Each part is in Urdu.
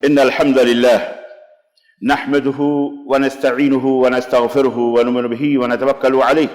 إن الحمد لله نحمده ونستعينه ونستغفره ونؤمن به ونتوكل عليه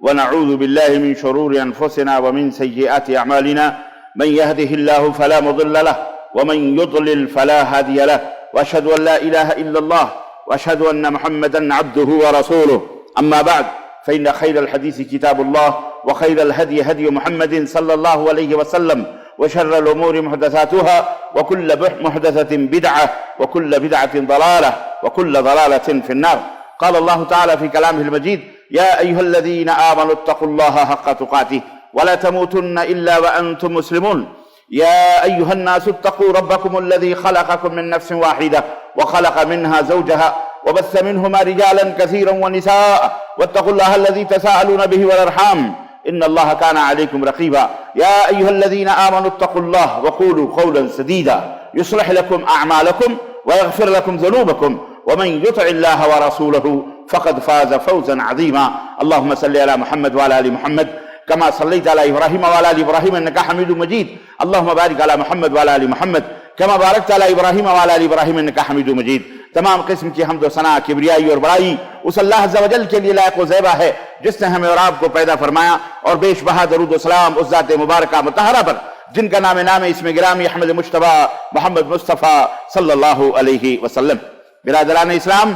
ونعوذ بالله من شرور أنفسنا ومن سيئات أعمالنا من يهده الله فلا مضل له ومن يضلل فلا هادي له وأشهد أن لا إله إلا الله وأشهد أن محمدا عبده ورسوله أما بعد فإن خير الحديث كتاب الله وخير الهدي هدي محمد صلى الله عليه وسلم وشر الأمور محدثاتها وكل محدثة بدعة وكل بدعة ضلالة وكل ضلالة في النار. قال الله تعالى في كلامه المجيد: يا أيها الذين آمنوا اتقوا الله حق تقاته ولا تموتن إلا وأنتم مسلمون. يا أيها الناس اتقوا ربكم الذي خلقكم من نفس واحدة وخلق منها زوجها وبث منهما رجالا كثيرا ونساء واتقوا الله الذي تساءلون به والأرحام إن الله كان عليكم رقيبا. يا أيها الذين آمنوا اتقوا الله وقولوا قولا سديدا يصلح لكم أعمالكم ويغفر لكم ذنوبكم ومن يطع الله ورسوله فقد فاز فوزا عظيما. اللهم صل على محمد وعلى آل محمد كما صليت على إبراهيم وعلى آل إبراهيم إنك حميد مجيد. اللهم بارك على محمد وعلى آل محمد كما باركت على إبراهيم وعلى آل إبراهيم إنك حميد مجيد. تمام قسم کی حمد و ثنا، کبریائی اور بڑائی اس اللہ عز و جل کے لیے لائق و زیبا ہے جس نے ہمیں اور آپ کو پیدا فرمایا، اور بیش بہا درود و سلام اس ذات مبارکہ مطہرہ پر جن کا نام اسم گرامی احمد مجتبی محمد مصطفیٰ صلی اللہ علیہ وسلم. برادران اسلام،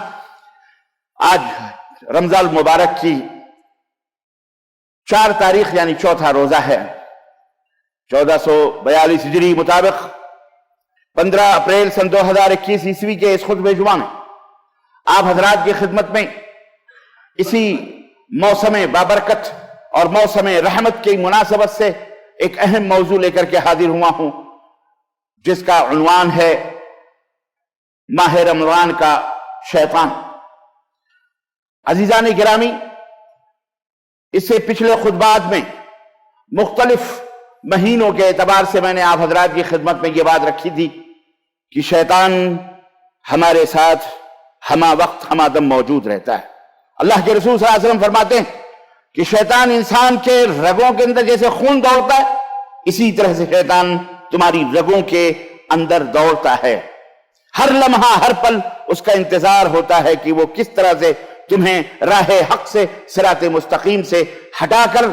آج رمضان المبارک کی 4 تاریخ یعنی چوتھا روزہ ہے. 1442 ہجری مطابق 15 اپریل سن 2021 عیسوی کے اس خطبہ جمعہ میں آپ حضرات کی خدمت میں اسی موسم بابرکت اور موسم رحمت کی مناسبت سے ایک اہم موضوع لے کر کے حاضر ہوا ہوں، جس کا عنوان ہے ماہ رمضان کا شیطان. عزیزان گرامی، اس سے پچھلے خطبات میں مختلف مہینوں کے اعتبار سے میں نے آپ حضرات کی خدمت میں یہ بات رکھی تھی کہ شیطان ہمارے ساتھ ہمہ وقت ہمہ دم موجود رہتا ہے. اللہ کے رسول صلی اللہ علیہ وسلم فرماتے ہیں کہ شیطان انسان کے رگوں کے اندر جیسے خون دوڑتا ہے، اسی طرح سے شیطان تمہاری رگوں کے اندر دوڑتا ہے. ہر لمحہ ہر پل اس کا انتظار ہوتا ہے کہ وہ کس طرح سے تمہیں راہ حق سے، صراط مستقیم سے ہٹا کر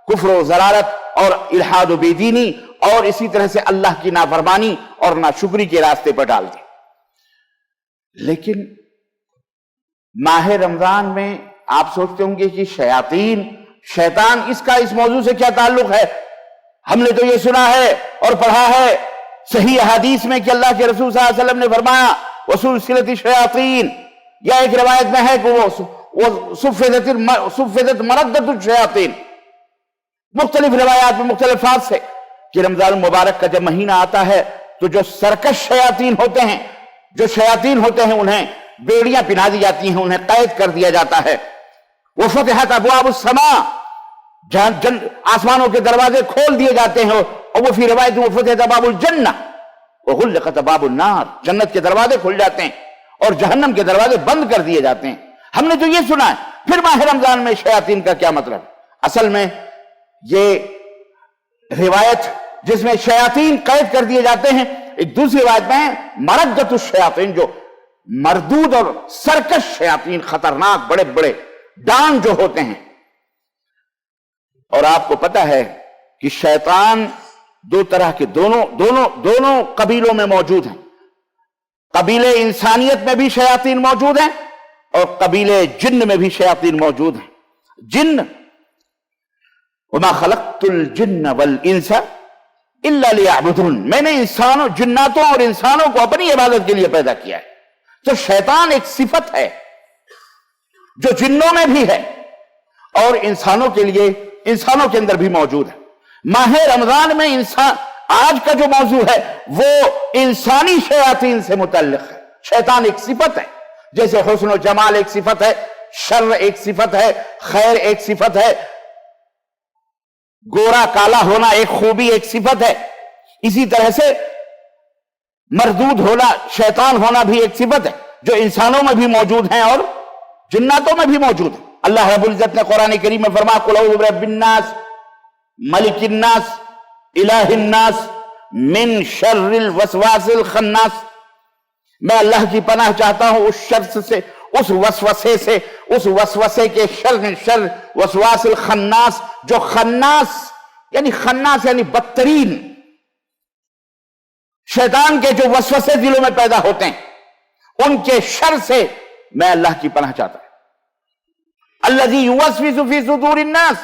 کفر و ضلالت اور الحاد و بے دینی اور اسی طرح سے اللہ کی نافرمانی اور ناشکری کے راستے پر ڈال دے. لیکن ماہ رمضان میں آپ سوچتے ہوں گے کہ شیطان اس کا اس موضوع سے کیا تعلق ہے؟ ہم نے تو یہ سنا ہے اور پڑھا ہے صحیح احادیث میں کہ اللہ کے رسول صلی اللہ علیہ وسلم نے فرمایا وسلسلۃ الشیاطین، یا ایک روایت میں ہے کہ وہ صفدت مردۃ الشیاطین. مختلف روایات میں مختلف الفاظ سے کہ رمضان المبارک کا جب مہینہ آتا ہے تو جو سرکش شیاطین ہوتے ہیں، انہیں بیڑیاں پہنا دی جاتی ہیں، انہیں قید کر دیا جاتا ہے. وفتحت ابواب السماء، آسمانوں کے دروازے کھول دیے جاتے ہیں. اور وہ فی روایت وفتحت ابواب الجنہ وغلقت ابواب النار، جنت کے دروازے کھل جاتے ہیں اور جہنم کے دروازے بند کر دیے جاتے ہیں. ہم نے تو یہ سنا ہے. پھر ماہ رمضان میں شیاطین کا کیا مطلب؟ اصل میں یہ روایت جس میں شیاطین قید کر دیے جاتے ہیں، ایک دوسری روایت میں ہے مردۃ الشیاطین، جو مردود اور سرکش شیاطین، خطرناک بڑے بڑے ڈان جو ہوتے ہیں. اور آپ کو پتہ ہے کہ شیطان 2 طرح کے دونوں قبیلوں میں موجود ہیں. قبیلے انسانیت میں بھی شیاطین موجود ہیں اور قبیلے جن میں بھی شیاطین موجود ہیں. جن وما خلقت الجن والانس الا ليعبدون، میں نے جناتوں اور انسانوں کو اپنی عبادت کے لیے پیدا کیا ہے. تو شیطان ایک صفت ہے جو جنوں میں بھی ہے اور انسانوں کے اندر بھی موجود ہے. ماہ رمضان میں آج کا جو موضوع ہے وہ انسانی شیاطین سے متعلق ہے. شیطان ایک صفت ہے، جیسے حسن و جمال ایک صفت ہے، شر ایک صفت ہے، خیر ایک صفت ہے، گورا کالا ہونا ایک خوبی ایک صفت ہے. اسی طرح سے مردود ہونا، شیطان ہونا بھی ایک صفت ہے جو انسانوں میں بھی موجود ہیں اور جناتوں میں بھی موجود ہے. اللہ رب العزت نے قرآن کریم میں فرمایا قل اعوذ برب الناس ملک الناس الہ الناس من شر الوسواس الخناس. میں اللہ کی پناہ چاہتا ہوں اس شر سے، اس وسوسے سے، اس وسوسے کے شر وسواس الخناس، جو خناس یعنی بدترین شیطان کے جو وسوسے دلوں میں پیدا ہوتے ہیں، ان کے شر سے میں اللہ کی پناہ چاہتا ہوں۔ الذی یوسوس فی صدور الناس،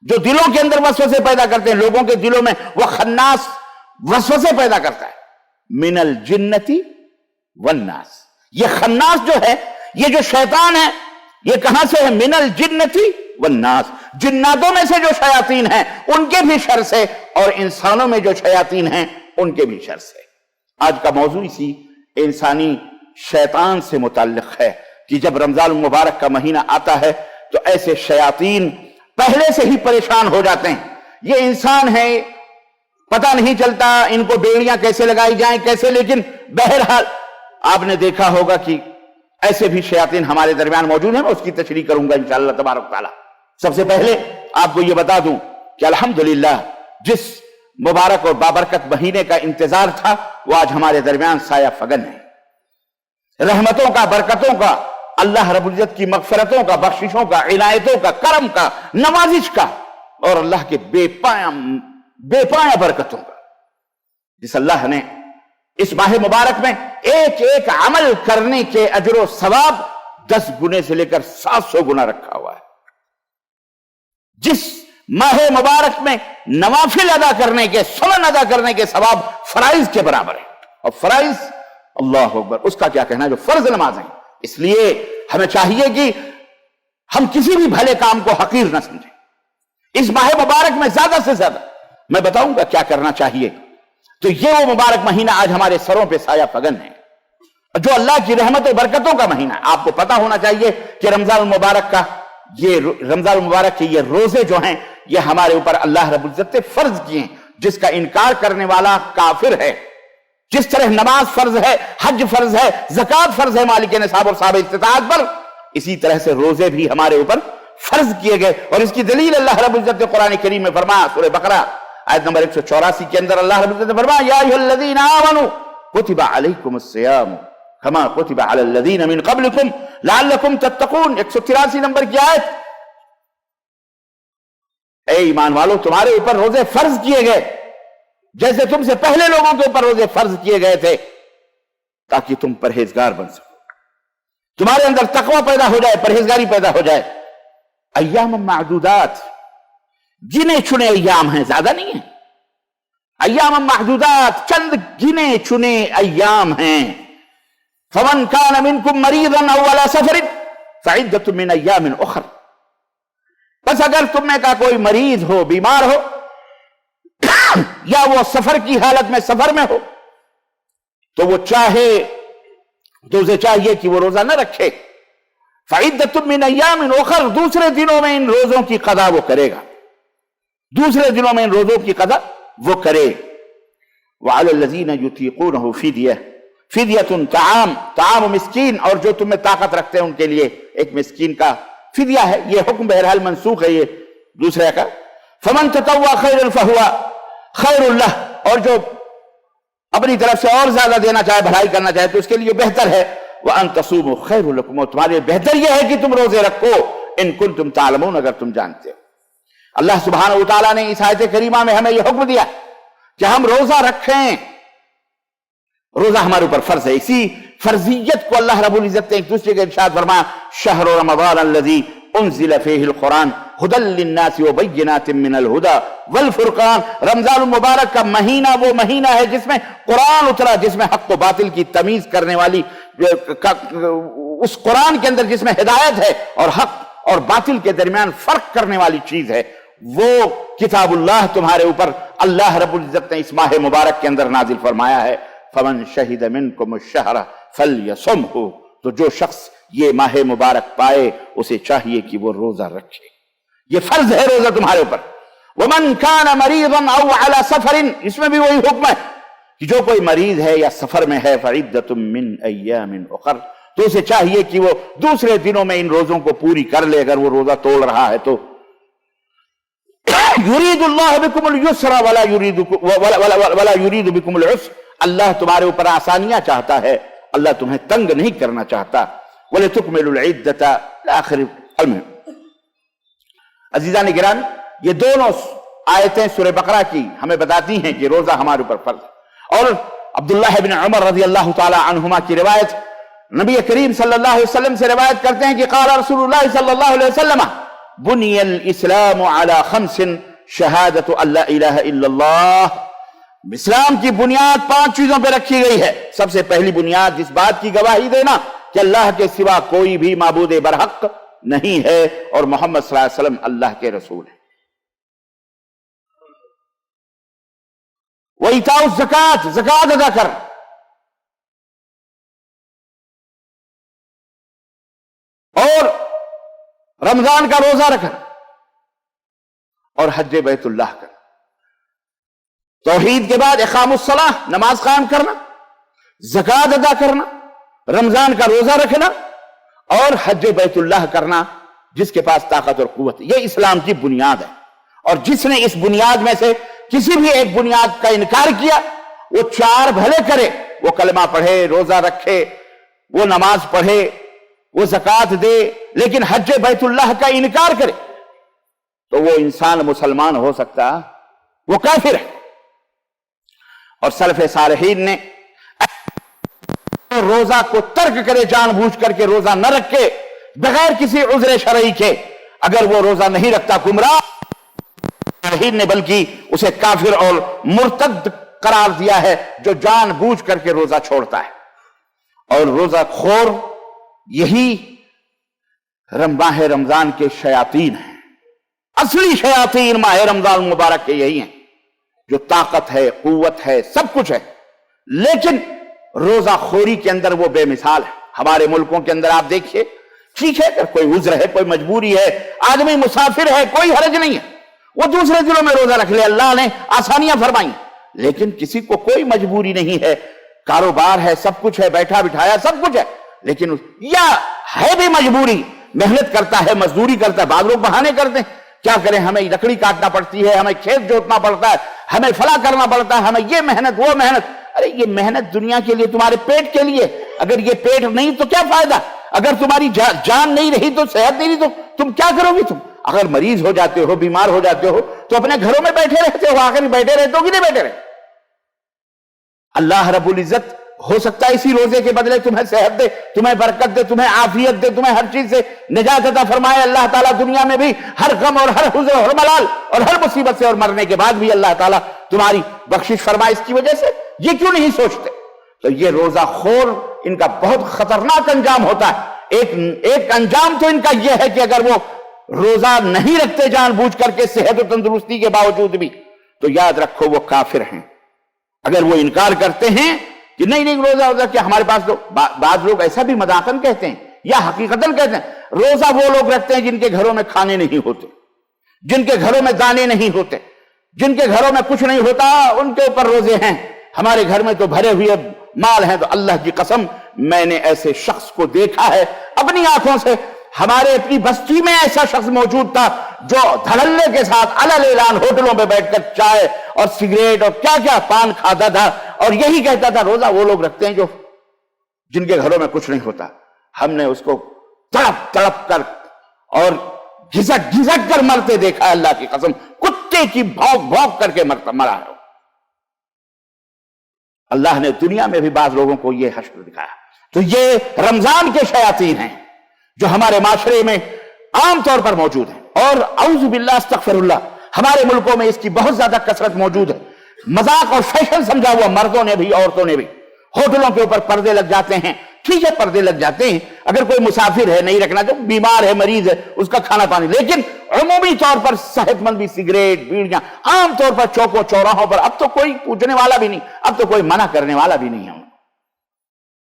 جو دلوں کے اندر وسوسے پیدا کرتے ہیں، لوگوں کے دلوں میں وہ خناس وسوسے پیدا کرتا ہے۔ من الجنۃ والناس، یہ خناس جو ہے، یہ جو شیطان ہے، یہ کہاں سے ہے؟ من الجنۃ والناس، جناتوں میں سے جو شیاطین ہیں ان کے بھی شر سے، اور انسانوں میں جو شیاطین ہیں ان کے بھی شر سے۔ آج کا موضوع اسی انسانی شیطان سے متعلق ہے کہ جب رمضان المبارک کا مہینہ آتا ہے تو ایسے شیاطین پہلے سے ہی پریشان ہو جاتے ہیں۔ یہ انسان ہے، پتہ نہیں چلتا ان کو بیڑیاں کیسے لگائی جائیں کیسے، لیکن بہرحال آپ نے دیکھا ہوگا کہ ایسے بھی شیاطین ہمارے درمیان موجود ہیں۔ میں اس کی تشریح کروں گا انشاءاللہ تبارک تعالی۔ سب سے پہلے آپ کو یہ بتا دوں کہ الحمدللہ جس مبارک اور بابرکت مہینے کا انتظار تھا وہ آج ہمارے درمیان سایہ فگن ہے۔ رحمتوں کا، برکتوں کا، اللہ رب العزت کی مغفرتوں کا، بخششوں کا، عنایتوں کا، کرم کا، نوازش کا، اور اللہ کے بے پایا برکتوں کا، جس اللہ نے اس ماہ مبارک میں ایک ایک عمل کرنے کے اجر و ثواب 10 گنے سے لے کر 700 گنا رکھا ہوا ہے۔ جس ماہ مبارک میں نوافل ادا کرنے کے، سنن ادا کرنے کے ثواب فرائض کے برابر ہے۔ اور فرائض، اللہ اکبر، اس کا کیا کہنا ہے جو فرض نماز ہیں۔ اس لیے ہمیں چاہیے کہ ہم کسی بھی بھلے کام کو حقیر نہ سمجھیں۔ اس ماہ مبارک میں زیادہ سے زیادہ میں بتاؤں گا کیا کرنا چاہیے۔ تو یہ وہ مبارک مہینہ آج ہمارے سروں پہ سایہ فگن ہے، جو اللہ کی رحمت و برکتوں کا مہینہ ہے۔ آپ کو پتا ہونا چاہیے کہ رمضان المبارک کے یہ روزے جو ہیں یہ ہمارے اوپر اللہ رب العزت نے فرض کیے ہیں۔ جس کا انکار کرنے والا کافر ہے۔ جس طرح نماز فرض ہے، حج فرض ہے، زکوٰۃ فرض ہے مالک نصاب اور صاحب استطاعت پر، اسی طرح سے روزے بھی ہمارے اوپر فرض کیے گئے۔ اور اس کی دلیل اللہ رب العزت نے قرآن کریم میں فرمایا، سورہ بقرہ آیت نمبر 184 کے اندر اللہ رب العزت نے فرمایا، یا ایھا الذین آمنوا کتب علیکم الصیام کما کتب علی الذین من قبلکم لعلکم تتقون۔ 183 نمبر کی آیت۔ اے ایمان والو، تمہارے اوپر روزے فرض کیے گئے جیسے تم سے پہلے لوگوں کے اوپر روزے فرض کیے گئے تھے، تاکہ تم پرہیزگار بن سکو، تمہارے اندر تقوی پیدا ہو جائے، پرہیزگاری پیدا ہو جائے۔ ایام معدودات، گنے چنے ایام ہیں، زیادہ نہیں ہیں۔ ایام معدودات، چند گنے چنے ایام ہیں۔ فمن کان منکم مریضا او علی سفر فعدۃ من ایام اخر۔ بس اگر تم میں کا کوئی مریض ہو، بیمار ہو، یا وہ سفر کی حالت میں سفر میں ہو، تو وہ اسے چاہیے کہ وہ روزہ نہ رکھے۔ فعدۃ من ایام اخر، دوسرے دنوں میں ان روزوں کی قضا وہ کرے گا، دوسرے دنوں میں ان روزوں کی قضا وہ کرے۔ وعلی الذین یطیقونہ فدیہ، فدیۃ طعام مسکین، اور جو تم میں طاقت رکھتے ہیں ان کے لیے ایک مسکین کا فدیہ ہے۔ یہ حکم بہرحال منسوخ ہے یہ دوسرے کا۔ فمن تطوع خیرا فہو خیر لہ، اور جو اپنی طرف سے اور زیادہ دینا چاہے، بھلائی کرنا چاہے، تو اس کے لیے بہتر ہے۔ وان تصوموا خیر لکم، اور تمہارے لیے بہتر یہ ہے کہ تم روزے رکھو، ان کنتم تعلمون، اگر تم جانتے ہو۔ اللہ سبحانہ وتعالیٰ نے اس آیت کریمہ میں ہمیں یہ حکم دیا کہ ہم روزہ رکھیں۔ روزہ ہمارے اوپر فرض ہے۔ اسی فرضیت کو اللہ رب العزت نے ایک دوسرے کے ارشاد فرمایا، شہر رمضان الذی انزل فیہ القرآن ھدی للناس وبینات من الھدی والفرقان۔ رمضان المبارک کا مہینہ وہ مہینہ ہے جس میں قرآن اترا، جس میں حق و باطل کی تمیز کرنے والی، اس قرآن کے اندر جس میں ہدایت ہے اور حق اور باطل کے درمیان فرق کرنے والی چیز ہے، وہ کتاب اللہ تمہارے اوپر اللہ رب العزت نے اس ماہ مبارک کے اندر نازل فرمایا ہے۔ فمن شہد منکم الشہر فلیصمہ، تو جو شخص یہ ماہ مبارک پائے اسے چاہیے کہ وہ روزہ رکھے، یہ فرض ہے روزہ تمہارے اوپر۔ ومن کان مریضا او علی سفر، اس میں بھی وہی حکم ہے کہ جو کوئی مریض ہے یا سفر میں ہے، فعدۃ من ایام اخر، تو اسے چاہیے کہ وہ دوسرے دنوں میں ان روزوں کو پوری کر لے، اگر وہ روزہ توڑ رہا ہے تو۔ یرید اللہ بکم اليسر ولا یرید بکم العسر، اللہ تمہارے اوپر آسانیاں چاہتا ہے اللہ تمہیں تنگ نہیں کرنا چاہتا. وَلِتُكْمِلُوا الْعِدَّةَ آخر المهم. عزیزان گرامی، یہ دونوں آیتیں سورہ بقرہ کی ہمیں بتاتی ہیں کہ روزہ ہمارے اوپر فرض ہے. اور عبداللہ بن عمر رضی اللہ تعالی عنہما کی روایت، نبی کریم صلی اللہ علیہ وسلم سے روایت کرتے ہیں کہ قال رسول اللہ صلی اللہ علیہ وسلم بنی الاسلام علی خمس شہادت ان لا الہ الا اللہ. اسلام کی بنیاد 5 چیزوں پہ رکھی گئی ہے. سب سے پہلی بنیاد اس بات کی گواہی دینا کہ اللہ کے سوا کوئی بھی معبود برحق نہیں ہے اور محمد صلی اللہ علیہ وسلم اللہ کے رسول ہیں. وَإِيتَاءُ الزَّكَاةِ، زکوٰۃ ادا کر. اور رمضان کا روزہ رکھنا اور حج بیت اللہ کرنا. توحید کے بعد اقام الصلاۃ، نماز قائم کرنا، زکوٰۃ ادا کرنا، رمضان کا روزہ رکھنا اور حج بیت اللہ کرنا جس کے پاس طاقت اور قوت. یہ اسلام کی بنیاد ہے. اور جس نے اس بنیاد میں سے کسی بھی ایک بنیاد کا انکار کیا، وہ 4 بھلے کرے، وہ کلمہ پڑھے، روزہ رکھے، وہ نماز پڑھے، وہ زکوٰۃ دے، لیکن حج بیت اللہ کا انکار کرے تو وہ انسان مسلمان ہو سکتا، وہ کافر ہے. اور سلف صالحین نے روزہ کو ترک کرے، جان بوجھ کر کے روزہ نہ رکھے بغیر کسی عذر شرعی کے، اگر وہ روزہ نہیں رکھتا گمراہ نے، بلکہ اسے کافر اور مرتد قرار دیا ہے جو جان بوجھ کر کے روزہ چھوڑتا ہے. اور روزہ خور یہی ماہ رمضان کے شیاطین ہیں. اصلی شیاطین ماہ رمضان مبارک کے یہی ہیں جو طاقت ہے، قوت ہے، سب کچھ ہے، لیکن روزہ خوری کے اندر وہ بے مثال ہے. ہمارے ملکوں کے اندر آپ دیکھیے، ٹھیک ہے اگر کوئی عذر ہے، کوئی مجبوری ہے، آدمی مسافر ہے، کوئی حرج نہیں ہے، وہ دوسرے دنوں میں روزہ رکھ لے، اللہ نے آسانیاں فرمائی. لیکن کسی کو کوئی مجبوری نہیں ہے، کاروبار ہے، سب کچھ ہے، بیٹھا بٹھایا سب کچھ ہے، لیکن یا ہے بھی مجبوری، محنت کرتا ہے، مزدوری کرتا ہے. بعض لوگ بہانے کرتے ہیں، کیا کریں، ہمیں لکڑی کاٹنا پڑتی ہے، ہمیں کھیت جوتنا پڑتا ہے، ہمیں فلاں کرنا پڑتا ہے، ہمیں یہ محنت وہ محنت. ارے یہ محنت دنیا کے لیے، تمہارے پیٹ کے لیے. اگر یہ پیٹ نہیں تو کیا فائدہ؟ اگر تمہاری جان نہیں رہی تو صحت نہیں رہی تو تم کیا کرو گی؟ تم اگر مریض ہو جاتے ہو، بیمار ہو جاتے ہو تو اپنے گھروں میں بیٹھے رہتے ہو. آخر بیٹھے رہتے ہو کہ نہیں بیٹھے رہتے؟ اللہ رب العزت ہو سکتا ہے اسی روزے کے بدلے تمہیں صحت دے، تمہیں برکت دے، تمہیں عافیت دے، تمہیں ہر چیز سے نجات عطا فرمائے. اللہ تعالیٰ دنیا میں بھی ہر غم اور ہر حزن اور ملال اور ہر مصیبت سے اور مرنے کے بعد بھی اللہ تعالیٰ تمہاری بخشش فرمائے. اس کی وجہ سے یہ کیوں نہیں سوچتے؟ تو یہ روزہ خور ان کا بہت خطرناک انجام ہوتا ہے. ایک انجام تو ان کا یہ ہے کہ اگر وہ روزہ نہیں رکھتے جان بوجھ کر کے صحت و تندرستی کے باوجود بھی، تو یاد رکھو وہ کافر ہیں. اگر وہ انکار کرتے ہیں کہ نہیں روزہ کہ ہمارے پاس تو بعض لوگ ایسا بھی مذاقاً کہتے ہیں یا حقیقتاً کہتے ہیں، روزہ وہ لوگ رکھتے ہیں جن کے گھروں میں کھانے نہیں ہوتے، جن کے گھروں میں دانے نہیں ہوتے، جن کے گھروں میں کچھ نہیں ہوتا، ان کے اوپر روزے ہیں. ہمارے گھر میں تو بھرے ہوئے مال ہیں. تو اللہ کی قسم میں نے ایسے شخص کو دیکھا ہے اپنی آنکھوں سے. ہمارے اپنی بستی میں ایسا شخص موجود تھا جو دھڑلے کے ساتھ علل اعلان ہوٹلوں پہ بیٹھ کر چائے اور سگریٹ اور کیا کیا پان کھاتا تھا اور یہی کہتا تھا روزہ وہ لوگ رکھتے ہیں جو جن کے گھروں میں کچھ نہیں ہوتا. ہم نے اس کو تڑپ تڑپ کر اور گھسک گھسک کر مرتے دیکھا ہے. اللہ کی قسم کتے کی بھونک بھونک کر کے مرا ہے. اللہ نے دنیا میں بھی بعض لوگوں کو یہ حشر دکھایا. تو یہ رمضان کے شیاطین ہیں جو ہمارے معاشرے میں عام طور پر موجود ہیں. اور اعوذ باللہ استغفر اللہ، ہمارے ملکوں میں اس کی بہت زیادہ کثرت موجود ہے. مذاق اور فیشن سمجھا ہوا، مردوں نے بھی عورتوں نے بھی. ہوٹلوں کے اوپر پردے لگ جاتے ہیں، ٹھیک ہے پردے لگ جاتے ہیں، اگر کوئی مسافر ہے نہیں رکھنا، جو بیمار ہے مریض ہے اس کا کھانا پانی. لیکن عمومی طور پر صحت مند بھی سگریٹ بیڑیاں عام طور پر چوکوں چوراہوں پر. اب تو کوئی پوچھنے والا بھی نہیں، اب تو کوئی منع کرنے والا بھی نہیں ہے.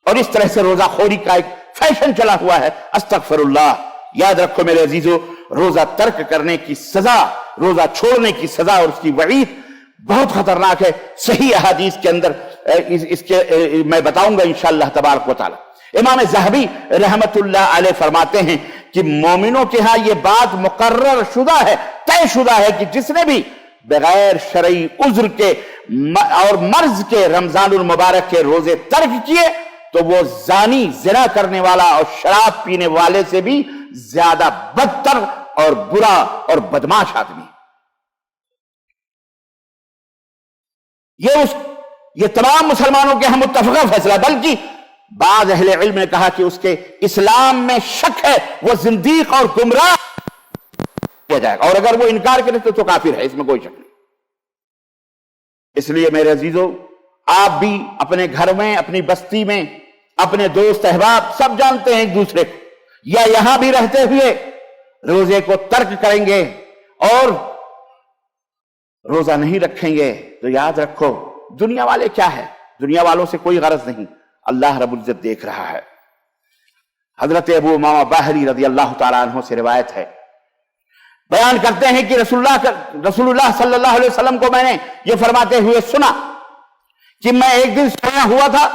اور اس طرح سے روزہ خوری کا ایک فیشن چلا ہوا ہے. استغفر اللہ. یاد رکھو میرے عزیزو، روزہ ترک کرنے کی سزا، روزہ چھوڑنے کی سزا اور اس کی وعید بہت خطرناک ہے. صحیح احادیث کے اندر اس کے میں بتاؤں گا انشاءاللہ تبارک و تعالی. امام ذہبی رحمت اللہ علیہ فرماتے ہیں کہ مومنوں کے ہاں یہ بات مقرر شدہ ہے، طے شدہ ہے کہ جس نے بھی بغیر شرعی عذر کے اور مرض کے رمضان المبارک کے روزے ترک کیے تو وہ زانی، زنا کرنے والا اور شراب پینے والے سے بھی زیادہ بدتر اور برا اور بدماش آدمی ہے۔ یہ تمام مسلمانوں کے ہم متفقہ فیصلہ، بلکہ بعض اہل علم نے کہا کہ اس کے اسلام میں شک ہے، وہ زندیق اور گمراہ کیا جائے گا، اور اگر وہ انکار کرے تو کافر ہے، اس میں کوئی شک نہیں۔ اس لیے میرے عزیزو، آپ بھی اپنے گھر میں، اپنی بستی میں، اپنے دوست احباب سب جانتے ہیں ایک دوسرے کو، یا یہاں بھی رہتے ہوئے روزے کو ترک کریں گے اور روزہ نہیں رکھیں گے تو یاد رکھو دنیا والے کیا ہے، دنیا والوں سے کوئی غرض نہیں، اللہ رب العزت دیکھ رہا ہے۔ حضرت ابو امامہ باہلی رضی اللہ تعالیٰ عنہ سے روایت ہے، بیان کرتے ہیں کہ رسول اللہ صلی اللہ علیہ وسلم کو میں نے یہ فرماتے ہوئے سنا کہ میں ایک دن سویا ہوا تھا،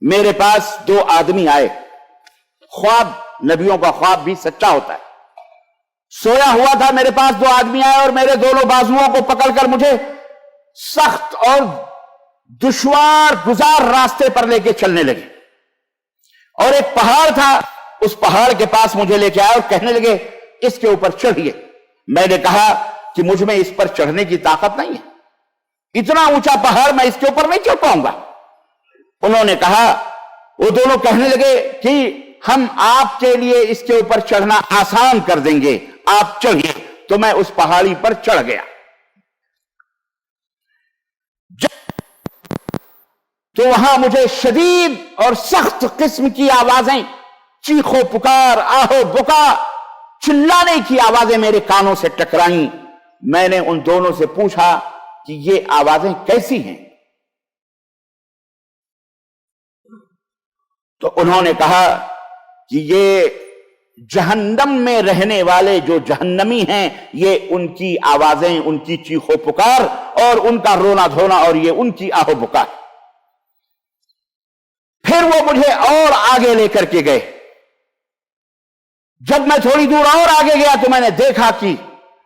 میرے پاس دو آدمی آئے، خواب، نبیوں کا خواب بھی سچا ہوتا ہے، سویا ہوا تھا، میرے پاس دو آدمی آئے اور میرے دونوں بازوؤں کو پکڑ کر مجھے سخت اور دشوار گزار راستے پر لے کے چلنے لگے، اور ایک پہاڑ تھا، اس پہاڑ کے پاس مجھے لے کے آئے اور کہنے لگے اس کے اوپر چڑھیے۔ میں نے کہا کہ مجھ میں اس پر چڑھنے کی طاقت نہیں ہے، اتنا اونچا پہاڑ میں اس کے اوپر نہیں چڑھ پاؤں گا۔ انہوں نے کہا، وہ دونوں کہنے لگے کہ ہم آپ کے لیے اس کے اوپر چڑھنا آسان کر دیں گے، آپ چڑھیے۔ تو میں اس پہاڑی پر چڑھ گیا، تو وہاں مجھے شدید اور سخت قسم کی آوازیں، چیخو پکار، آہو بکا، چلانے کی آوازیں میرے کانوں سے ٹکرائیں۔ میں نے ان دونوں سے پوچھا کہ یہ آوازیں کیسی ہیں؟ تو انہوں نے کہا کہ یہ جہنم میں رہنے والے جو جہنمی ہیں، یہ ان کی آوازیں، ان کی چیخو پکار اور ان کا رونا دھونا، اور یہ ان کی آہو بکا۔ پھر وہ مجھے اور آگے لے کر کے گئے۔ جب میں تھوڑی دور اور آگے گیا تو میں نے دیکھا کہ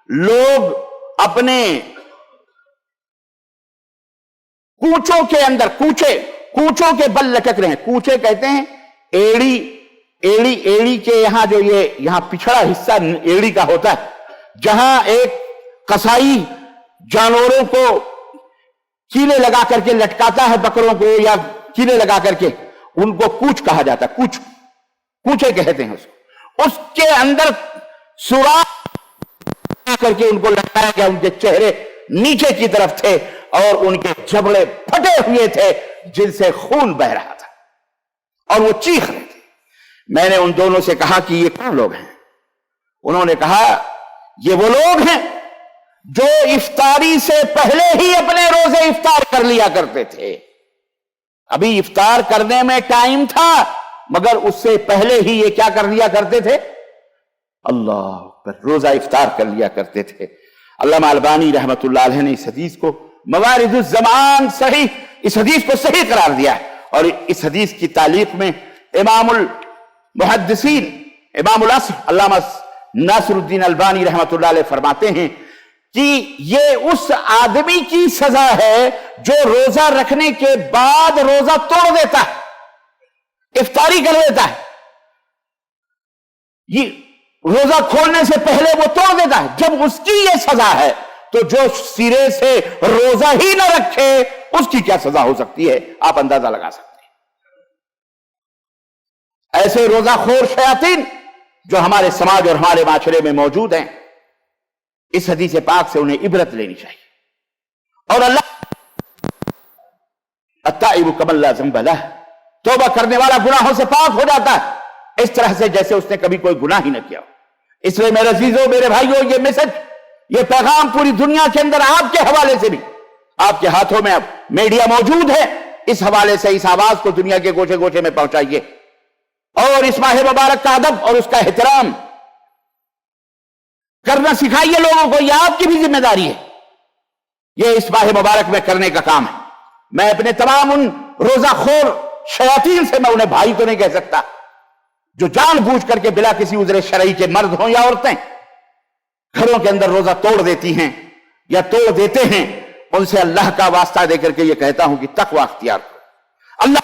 لوگ اپنے کوچوں کے اندر، کوچوں کے بل لٹک رہے ہیں۔ کوچے کہتے ہیں ایڑی کے یہاں جو یہاں پچھڑا حصہ ایڑی کا ہوتا ہے، جہاں ایک قصائی جانوروں کو کیلے لگا کر کے لٹکاتا ہے، بکروں کو یا کیلے لگا کر کے، ان کو کوچ کہا جاتا ہے، کوچے کہتے ہیں اس کے اندر سوراخ کر کے ان کو لٹکایا گیا۔ ان کے چہرے نیچے کی طرف تھے اور ان کے جبڑے پھٹے ہوئے تھے جن سے خون بہ رہا تھا، اور وہ چیخ رہے تھے۔ میں نے ان دونوں سے کہا کہ یہ کون لوگ ہیں؟ انہوں نے کہا یہ وہ لوگ ہیں جو افطاری سے پہلے ہی اپنے روزے افطار کر لیا کرتے تھے۔ ابھی افطار کرنے میں ٹائم تھا، مگر اس سے پہلے ہی یہ کیا کر لیا کرتے تھے؟ اللہ اکبر، روزہ افطار کر لیا کرتے تھے۔ علامہ البانی رحمت اللہ علیہ نے اس حدیث کو موارد الزمان صحیح، اس حدیث کو صحیح قرار دیا ہے، اور اس حدیث کی تعلیق میں امام المحدثین، امام العصر علامہ ناصر الدین البانی رحمت اللہ علیہ فرماتے ہیں کہ یہ اس آدمی کی سزا ہے جو روزہ رکھنے کے بعد روزہ توڑ دیتا ہے، افطاری کر دیتا ہے، یہ روزہ کھولنے سے پہلے وہ توڑ دیتا ہے۔ جب اس کی یہ سزا ہے تو جو سرے سے روزہ ہی نہ رکھے اس کی کیا سزا ہو سکتی ہے، آپ اندازہ لگا سکتے ہیں۔ ایسے روزہ خور شیاطین جو ہمارے سماج اور ہمارے معاشرے میں موجود ہیں، اس حدیث پاک سے انہیں عبرت لینی چاہیے۔ اور اللہ التائب کمن لا ذنب لہ، توبہ کرنے والا گناہوں سے پاک ہو جاتا ہے اس طرح سے جیسے اس نے کبھی کوئی گناہ ہی نہ کیا۔ اس لیے میرے عزیزوں، میرے بھائیوں، یہ میسج، یہ پیغام پوری دنیا کے اندر آپ کے حوالے سے بھی، آپ کے ہاتھوں میں اب میڈیا موجود ہے، اس حوالے سے اس آواز کو دنیا کے گوشے گوشے میں پہنچائیے، اور اس ماہ مبارک کا ادب اور اس کا احترام کرنا سکھائیے لوگوں کو۔ یہ آپ کی بھی ذمہ داری ہے، یہ اس ماہ مبارک میں کرنے کا کام ہے۔ میں اپنے تمام ان روزہ خور شیاطین سے، میں انہیں بھائی تو نہیں کہہ سکتا، جو جان بوجھ کر کے بلا کسی عذر شرعی کے مرد ہوں یا عورتیں گھروں کے اندر روزہ توڑ دیتی ہیں یا توڑ دیتے ہیں، ان سے اللہ کا واسطہ دے کر کے یہ کہتا ہوں کہ تقوی اختیار کرو۔ اللہ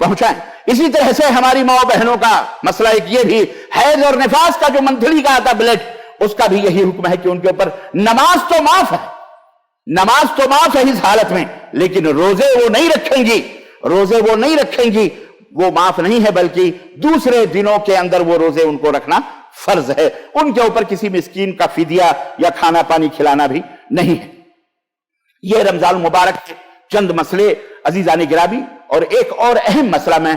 پہنچائیں. اسی طرح سے ہماری ماں بہنوں کا مسئلہ ایک یہ بھی، حیض اور نفاس کا جو منتھلی کا آتا بلڈ، اس کا بھی یہی حکم ہے کہ ان کے اوپر نماز تو معاف ہے، نماز تو معاف ہے اس حالت میں، لیکن روزے وہ نہیں رکھیں گی، روزے وہ نہیں رکھیں گی، وہ معاف نہیں ہے، بلکہ دوسرے دنوں کے اندر وہ روزے ان کو رکھنا فرض ہے. ان کے اوپر کسی مسکین کا فدیہ یا کھانا پانی کھلانا بھی نہیں ہے. یہ رمضان المبارک کے چند مسئلے عزیزان گرامی. اور ایک اور اہم مسئلہ، میں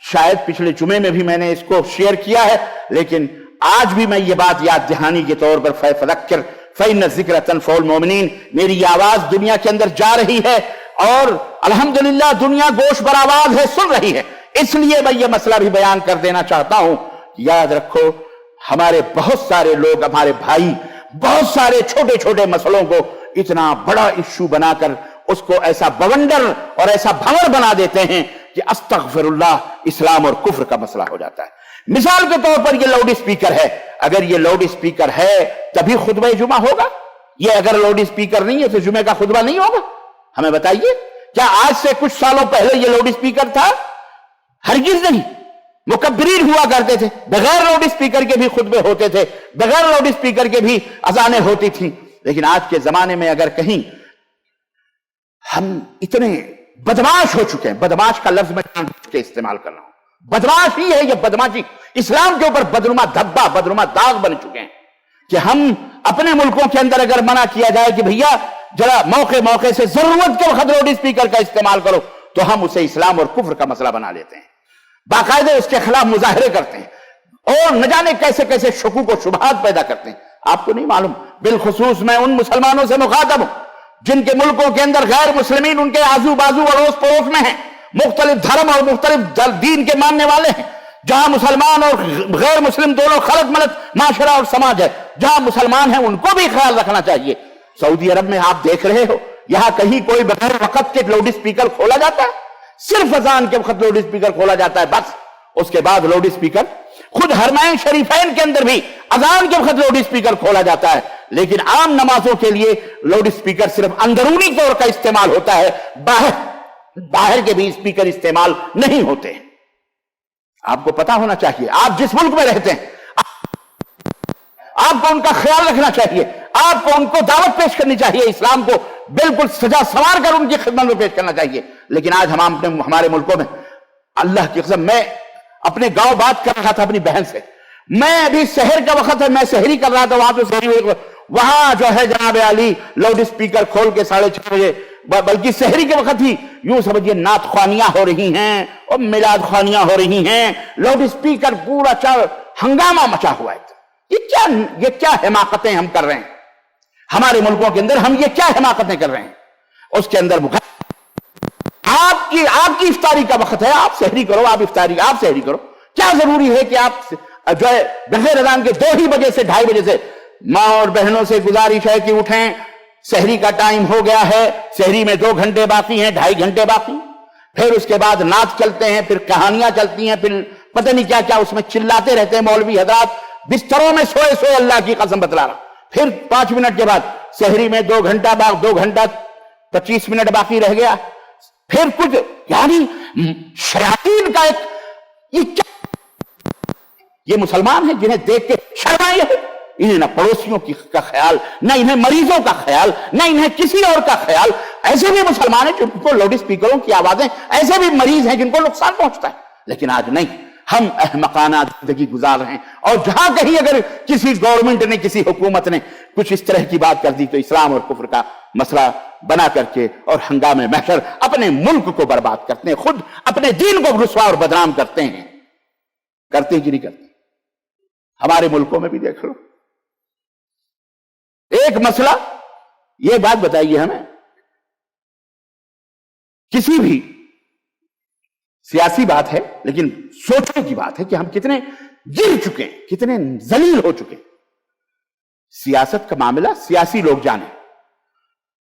شاید پچھلے جمعے میں بھی میں نے اس کو شیئر کیا ہے، لیکن آج بھی میں یہ بات یاد دہانی کے طور پر فذکر فإن الذکر تنفع المؤمنین، میری یہ آواز دنیا کے اندر جا رہی ہے اور الحمدللہ دنیا گوش بر آواز ہے، سن رہی ہے، اس لیے میں یہ مسئلہ بھی بیان کر دینا چاہتا ہوں. یاد رکھو، ہمارے بہت سارے لوگ، ہمارے بھائی، بہت سارے چھوٹے چھوٹے مسئلوں کو اتنا بڑا ایشو بنا کر اس کو ایسا بونڈر اور ایسا بھنور بنا دیتے ہیں کہ استغفر اللہ، اسلام اور کفر کا مسئلہ ہو جاتا ہے. مثال کے طور پر یہ لاؤڈ اسپیکر ہے، اگر یہ لاؤڈ اسپیکر ہے تبھی خطبہ جمعہ ہوگا، یہ اگر لاؤڈ اسپیکر نہیں ہے تو جمعے کا خطبہ نہیں ہوگا. ہمیں بتائیے، کیا آج سے کچھ سالوں پہلے یہ لاؤڈ اسپیکر تھا؟ ہرگز نہیں. مکبرین ہوا کرتے تھے، بغیر لاؤڈ اسپیکر کے بھی خطبے ہوتے تھے، بغیر لاؤڈ اسپیکر کے بھی اذانیں ہوتی تھیں. لیکن آج کے زمانے میں اگر کہیں ہم اتنے بدماش ہو چکے ہیں، بدماش کا لفظ میں استعمال کر رہا ہوں، بدماش ہی ہے یہ، بدماشی اسلام کے اوپر بدنما دھبا، بدنما داغ بن چکے ہیں کہ ہم اپنے ملکوں کے اندر اگر منع کیا جائے کہ بھیا ذرا موقع سے ضرورت کے وقت لاؤڈ اسپیکر کا استعمال کرو، تو ہم اسے اسلام اور کفر کا مسئلہ بنا لیتے ہیں، باقاعدہ اس کے خلاف مظاہرے کرتے ہیں اور نہ جانے کیسے کیسے شکوک و شبہات پیدا کرتے ہیں. آپ کو نہیں معلوم، بالخصوص میں ان مسلمانوں سے مخاطب ہوں جن کے ملکوں کے اندر غیر مسلمین ان کے آزو بازو اڑوس پڑوس میں ہیں، مختلف دھرم اور مختلف دین کے ماننے والے ہیں، جہاں مسلمان اور غیر مسلم دونوں خلط ملط معاشرہ اور سماج ہے. جہاں مسلمان ہیں ان کو بھی خیال رکھنا چاہیے. سعودی عرب میں آپ دیکھ رہے ہو، یہاں کہیں کوئی بغیر وقت کے لاؤڈ اسپیکر کھولا جاتا ہے؟ صرف اذان کے وقت لاؤڈ اسپیکر کھولا جاتا ہے بس. اس کے بعد لاؤڈ اسپیکر، خود حرمین شریفین کے اندر بھی اذان کے وقت لاؤڈ اسپیکر کھولا جاتا ہے، لیکن عام نمازوں کے لیے لاؤڈ اسپیکر صرف اندرونی طور کا استعمال ہوتا ہے، باہر کے بھی اسپیکر استعمال نہیں ہوتے. آپ کو پتا ہونا چاہیے، آپ جس ملک میں رہتے ہیں آپ کو ان کا خیال رکھنا چاہیے، آپ کو ان کو دعوت پیش کرنی چاہیے، اسلام کو بالکل سجا سنوار کر ان کی خدمت میں پیش کرنا چاہیے. لیکن آج ہمارے ملکوں میں، اللہ کی قسم، میں اپنے گاؤں بات کر رہا تھا اپنی بہن سے، میں ابھی سحر کا وقت ہے، میں سحری کر رہا تھا وہاں تو سحری ہوئی، وہاں جو ہے جناب علی لاؤڈ اسپیکر کھول کے 6:30 بجے، بلکہ سحری کے وقت ہی یوں سمجھیے نعت خوانیاں ہو رہی ہیں اور میلاد خوانیاں ہو رہی ہیں، لاؤڈ اسپیکر پورا ہنگامہ مچا ہوا ہے. یہ کیا حماقتیں ہم کر رہے ہیں ہمارے ملکوں کے اندر، ہم یہ کیا حماقتیں کر رہے ہیں. اس کے اندر آپ کی افطاری کا وقت ہے، آپ سحری کرو، آپ سحری کرو. کیا ضروری ہے کہ آپ جو ہے بغیر اذان کے 2 بجے سے 2:30 بجے سے؟ ماں اور بہنوں سے گزارش ہے کہ اٹھیں، سحری کا ٹائم ہو گیا ہے، سحری میں 2 گھنٹے باقی ہیں، 2.5 گھنٹے باقی، پھر اس کے بعد نعت چلتے ہیں، پھر کہانیاں چلتی ہیں، پھر پتہ نہیں کیا کیا اس میں چلاتے رہتے ہیں مولوی حضرات، بستروں میں سوئے اللہ کی قسم بتلا رہا. پھر 5 منٹ کے بعد سحری میں 2 گھنٹہ 25 منٹ باقی رہ گیا، پھر کچھ یعنی شیاطین کا ایک یہ مسلمان ہیں جنہیں دیکھ کے شرم آئی ہے. انہیں نہ پڑوسیوں کا خیال، نہ انہیں مریضوں کا خیال، نہ انہیں کسی اور کا خیال. ایسے بھی مسلمان ہیں جن کو لاؤڈ اسپیکروں کی آوازیں، ایسے بھی مریض ہیں جن کو نقصان پہنچتا ہے. لیکن آج نہیں، ہم احمقانہ زندگی گزار رہے ہیں. اور جہاں کہیں اگر کسی گورنمنٹ نے، کسی حکومت نے کچھ اس طرح کی بات کر دی تو اسلام اور کفر کا مسئلہ بنا کر کے اور ہنگامے محشر اپنے ملک کو برباد کرتے ہیں، خود اپنے دین کو رسوا اور بدنام کرتے ہیں. کرتے ہیں کہ نہیں کرتے؟ ہمارے ملکوں میں بھی دیکھ لو. ایک مسئلہ، یہ بات بتائیے ہمیں، کسی بھی سیاسی بات ہے لیکن سوچنے کی بات ہے کہ ہم کتنے گر چکے ہیں، کتنے ذلیل ہو چکے ہیں. سیاست کا معاملہ سیاسی لوگ جانیں،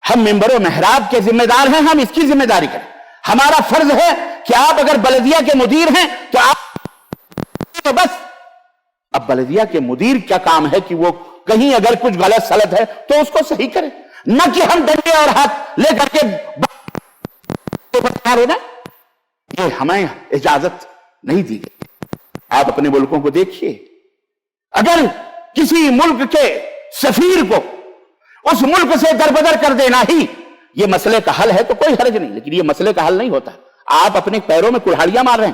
ہم ممبر و محراب کے ذمہ دار ہیں، ہم اس کی ذمہ داری کریں. ہمارا فرض ہے کہ آپ اگر بلدیہ کے مدیر ہیں تو آپ بس، اب بلدیہ کے مدیر کیا کام ہے کہ وہ کہیں اگر کچھ غلط سلط ہے تو اس کو صحیح کرے، نہ کہ ہم ڈنڈے اور ہاتھ لے کر کے یہ ہمیں اجازت نہیں دی گئی۔ آپ اپنے ملکوں کو دیکھیے، اگر کسی ملک کے سفیر کو اس ملک سے دربدر کر دینا ہی یہ مسئلے کا حل ہے تو کوئی حرج نہیں، لیکن یہ مسئلے کا حل نہیں ہوتا۔ آپ اپنے پیروں میں کلہاڑیاں مار رہے ہیں۔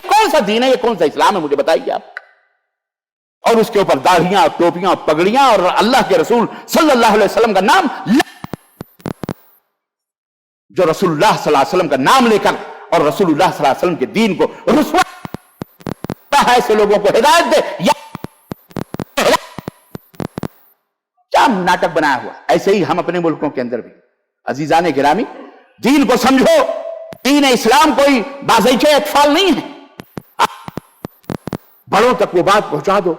کون سا دین ہے، یہ کون سا اسلام ہے، مجھے بتائیے آپ۔ اور اس کے اوپر داڑھیاں، ٹوپیاں، پگڑیاں اور اللہ کے رسول صلی اللہ علیہ وسلم کا نام، جو رسول اللہ صلی اللہ علیہ وسلم کا نام لے کر اور رسول اللہ صلی اللہ علیہ وسلم کے دین کو رسوا ہے، ایسے لوگوں کو ہدایت دے یا کیا ناٹک بنایا ہوا۔ ایسے ہی ہم اپنے ملکوں کے اندر بھی، عزیزان گرامی، دین کو سمجھو۔ دین اسلام کوئی بازیچے اطفال نہیں ہے، بڑوں تک وہ بات پہنچا دو۔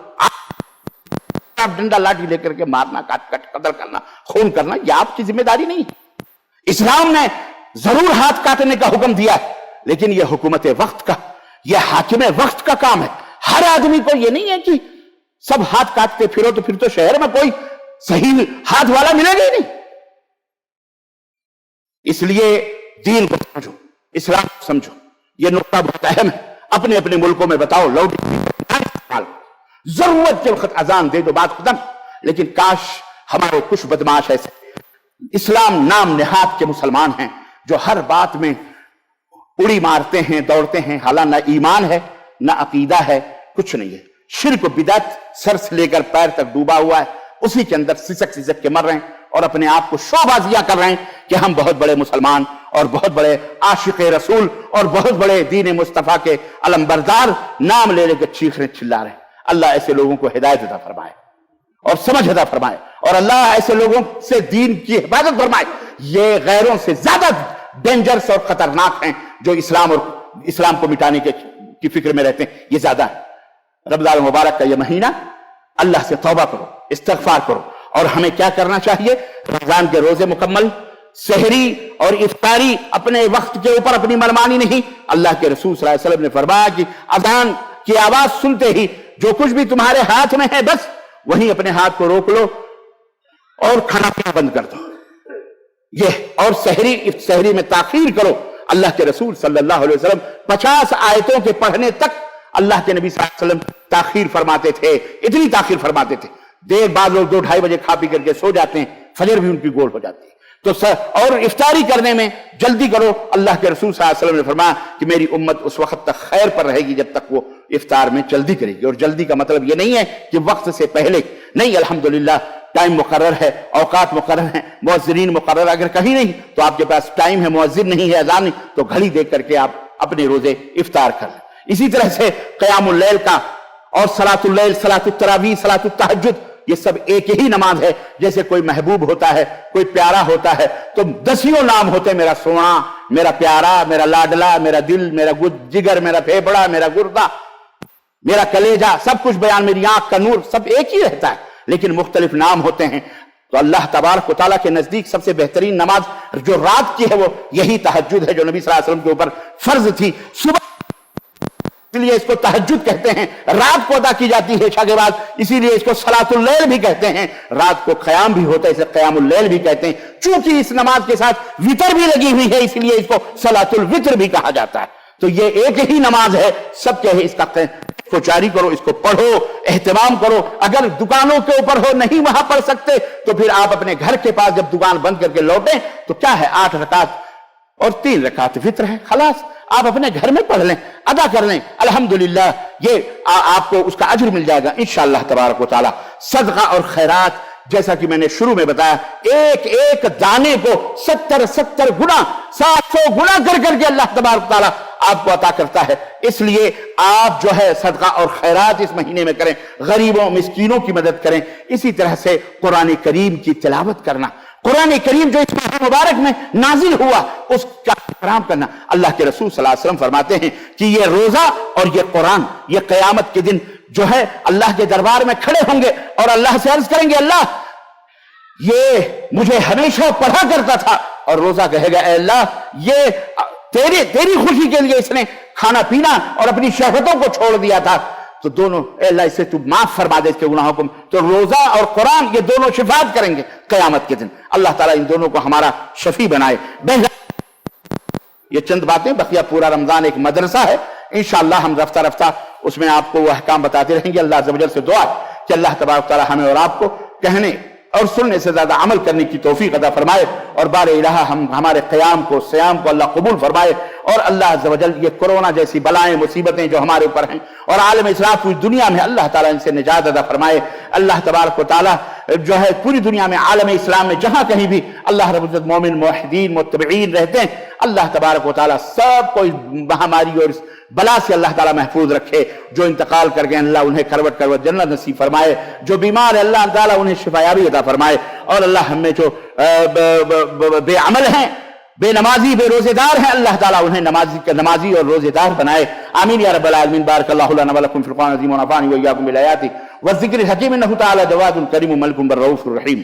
آپ ڈنڈا لاٹھی لے کر کے مارنا، کٹ قتل کرنا، خون کرنا، یہ آپ کی ذمہ داری نہیں ہے۔ اسلام نے ضرور ہاتھ کاٹنے کا حکم دیا ہے، لیکن یہ حکومت وقت کا، یہ حاکم وقت کا کام ہے۔ ہر آدمی کو یہ نہیں ہے کہ سب ہاتھ کاٹتے پھرو تو پھر تو شہر میں کوئی صحیح ہاتھ والا ملے گا ہی نہیں۔ اس لیے دین کو سمجھو، اسلام کو سمجھو، یہ نقطہ بہت اہم ہے۔ اپنے اپنے ملکوں میں بتاؤ، لاؤڈ ضرورت کے وقت اذان دے دو، بات ختم۔ لیکن کاش ہمارے کچھ بدماش ایسے اسلام نام نہاد کے مسلمان ہیں جو ہر بات میں اڑی مارتے ہیں، دوڑتے ہیں، حالانکہ نہ ایمان ہے، نہ عقیدہ ہے، کچھ نہیں ہے۔ شرک و بدعت سر سے لے کر پیر تک ڈوبا ہوا ہے، اسی کے اندر سسک سسک کے مر رہے ہیں اور اپنے آپ کو شو بازیاں کر رہے ہیں کہ ہم بہت بڑے مسلمان اور بہت بڑے عاشق رسول اور بہت بڑے دین مصطفیٰ کے علمبردار، نام لے لے کے چیخ رہے چلا رہے ہیں۔ اللہ ایسے لوگوں کو ہدایت عطا فرمائے اور سمجھ عطا فرمائے، اور اللہ ایسے لوگوں سے دین کی حفاظت فرمائے۔ یہ غیروں سے زیادہ ڈینجرس اور خطرناک ہیں جو اسلام کو مٹانے کی فکر میں رہتے ہیں، یہ زیادہ ہے۔ رمضان مبارک کا یہ مہینہ، اللہ سے توبہ کرو، استغفار کرو، اور ہمیں کیا کرنا چاہیے؟ رمضان کے روزے مکمل، سحری اور افطاری اپنے وقت کے اوپر اپنی منمانی نہیں۔ اللہ کے رسول صلی اللہ علیہ وسلم نے فرمایا کہ اذان کی آواز سنتے ہی جو کچھ بھی تمہارے ہاتھ میں ہے بس وہیں اپنے ہاتھ کو روک لو اور کھانا پینا بند کر دو۔ یہ اور سحری میں تاخیر کرو۔ اللہ کے رسول صلی اللہ علیہ وسلم 50 آیتوں کے پڑھنے تک اللہ کے نبی صلی اللہ علیہ وسلم تاخیر فرماتے تھے، اتنی تاخیر فرماتے تھے۔ دیر بعد لوگ 2-2:30 بجے کھا پی کر کے سو جاتے ہیں، فجر بھی ان کی گول ہو جاتی ہے۔ تو اور افطاری کرنے میں جلدی کرو۔ اللہ کے رسول صلی اللہ علیہ وسلم نے فرمایا کہ میری امت اس وقت تک خیر پر رہے گی جب تک وہ افطار میں جلدی کرے گی۔ اور جلدی کا مطلب یہ نہیں ہے کہ وقت سے پہلے نہیں، الحمدللہ ٹائم مقرر ہے، اوقات مقرر ہیں، مؤذنین مقرر۔ اگر کہیں نہیں تو آپ کے پاس ٹائم ہے، مؤذن نہیں ہے، اذان نہیں، تو گھڑی دیکھ کر کے آپ اپنے روزے افطار کر لیں۔ اسی طرح سے قیام اللیل کا اور صلاۃ اللیل، صلاۃ التراویح، صلاۃ التہجد، یہ سب ایک ہی نماز ہے۔ جیسے کوئی محبوب ہوتا ہے، کوئی پیارا ہوتا ہے، تو دسیوں نام ہوتے ہیں، میرا سونا، میرا پیارا، میرا لاڈلا، میرا دل، میرا جگر، میرا پھیپڑا، میرا گردہ، میرا کلیجہ، سب کچھ بیان، میری آنکھ کا نور، سب ایک ہی رہتا ہے لیکن مختلف نام ہوتے ہیں۔ تو اللہ تبارک و تعالیٰ کے نزدیک سب سے بہترین نماز جو رات کی ہے وہ یہی تہجد ہے جو نبی صلی اللہ علیہ وسلم کے اوپر فرض تھی۔ صبح اس لیے اس کو تہجد کہتے ہیں، رات کو ادا کی جاتی ہے عشاء کے بعد، اسی لیے اس کو صلاۃ اللیل بھی کہتے ہیں۔ رات کو قیام بھی ہوتا ہے، اسے قیام اللیل بھی کہتے ہیں۔ چونکہ اس نماز کے ساتھ وتر بھی لگی ہوئی ہے اس لیے اس کو صلاۃ الوتر بھی کہا جاتا ہے۔ تو یہ ایک ہی نماز ہے، سب کہے اس کو جاری کرو، اس کو پڑھو، اہتمام کرو۔ اگر دکانوں کے اوپر ہو، نہیں وہاں پڑھ سکتے، تو پھر آپ اپنے گھر کے پاس جب دکان بند کر کے لوٹیں تو کیا ہے، 8 رکعت اور 3 رکعت وتر ہے، خلاص آپ اپنے گھر میں پڑھ لیں، ادا کر لیں، الحمدللہ یہ آپ کو اس کا اجر مل جائے گا انشاءاللہ تبارک و تعالی۔ صدقہ اور خیرات، جیسا کہ میں نے شروع میں بتایا، ایک ایک دانے کو 70 گنا، 700 گنا کر کر کے اللہ تبارک و تعالی آپ کو عطا کرتا ہے۔ اس لیے آپ جو ہے صدقہ اور خیرات اس مہینے میں کریں، غریبوں مسکینوں کی مدد کریں۔ اسی طرح سے قرآن کریم کی تلاوت کرنا، قرآن کریم جو اس ماہ مبارک میں نازل ہوا اس کا احترام کرنا۔ اللہ کے رسول صلی اللہ علیہ وسلم فرماتے ہیں کہ یہ روزہ اور یہ قرآن، یہ قیامت کے دن جو ہے اللہ کے دربار میں کھڑے ہوں گے اور اللہ سے عرض کریں گے، اللہ یہ مجھے ہمیشہ پڑھا کرتا تھا، اور روزہ کہے گا، اے اللہ یہ تیری خوشی کے لیے اس نے کھانا پینا اور اپنی شہوتوں کو چھوڑ دیا تھا، تو دونوں اے اللہ اسے تو معاف فرما دے اس کے گناہوں کو، تو روزہ اور قرآن یہ دونوں شفاعت کریں گے قیامت کے دن. اللہ تعالیٰ ان دونوں کو ہمارا شفیع بنائے. یہ چند باتیں، بقیہ پورا رمضان ایک مدرسہ ہے. انشاءاللہ ہم رفتہ رفتہ اس میں آپ کو وہ احکام بتاتے رہیں گے. اللہ عز و جل سے دعا کہ اللہ تبارک تعالیٰ ہمیں اور آپ کو کہنے اور سننے سے زیادہ عمل کرنے کی توفیق عطا فرمائے، اور بار الہ ہمارے قیام کو، سیام کو اللہ قبول فرمائے. اور اللہ عز و جل یہ کورونا جیسی بلائیں مصیبتیں جو ہمارے اوپر ہیں اور عالم اسلام پوری دنیا میں، اللہ تعالیٰ ان سے نجات عطا فرمائے. اللہ تبارک و تعالیٰ جو ہے پوری دنیا میں عالم اسلام میں جہاں کہیں بھی اللہ رب العزت مومن موحدین متبعین رہتے ہیں، اللہ تبارک و تعالیٰ سب کو اس مہاماری اور اس بلا سے اللہ تعالیٰ محفوظ رکھے. جو انتقال کر گئے اللہ انہیں کروٹ کروٹ جنت نصیب فرمائے. جو بیمار ہے اللہ تعالیٰ انہیں شفایابی عطا فرمائے. اور اللہ ہم میں جو بے عمل ہیں، بے نمازی، بے روزے دار ہیں، اللہ تعالیٰ انہیں نمازی اور روزے دار بنائے. آمین یا رب العالمین. بارک اللہ لنا ولکم فی القرآن العظیم ونفعني وإياکم بالآیات والذکر الحکیم انہ تعالی جواد کریم ملک بالرؤوف الرحیم.